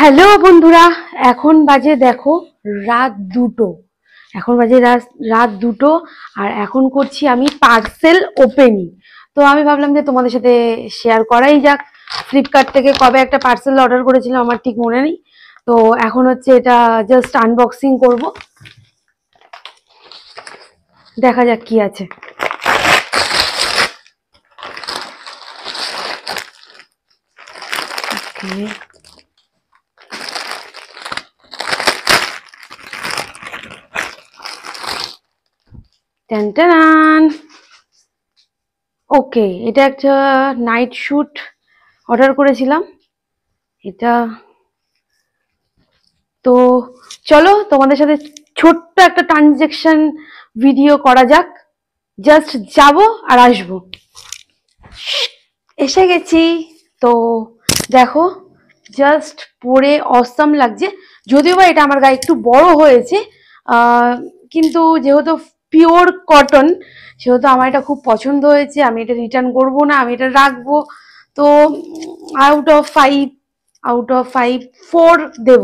Hello বন্ধুরা, এখন বাজে দেখো রাত 2টো। এখন বাজে রাত 2টো আর এখন করছি আমি পার্সেল ওপেনিং। তো আমি ভাবলাম যে তোমাদের সাথে শেয়ার করাই যাক। ফ্লিপকার্ট থেকে কবে একটা পার্সেল অর্ডার করেছিলাম আমার ঠিক মনে নেই। তো এখন হচ্ছে এটা জাস্ট আনবক্সিং করব, দেখা যাক কি আছে। ওকে, টান ওকে, এটা একটা নাইট শুট অর্ডার করেছিলাম এটা। তো চলো তোমাদের সাথে ছোট্ট একটা ট্রানজেকশন ভিডিও করা যাক। জাস্ট যাব আর আসবো। এসে গেছি। তো দেখো, জাস্ট পরে অসাম লাগছে। যদিও বা এটা আমার গায়ে একটু বড় হয়েছে, কিন্তু যেহেতু পিওর কটন সেহেতু আমার এটা খুব পছন্দ হয়েছে। আমি এটা রিটার্ন করব না, আমি এটা রাখবো। তো আউট অফ ফাইভ 4 দেব।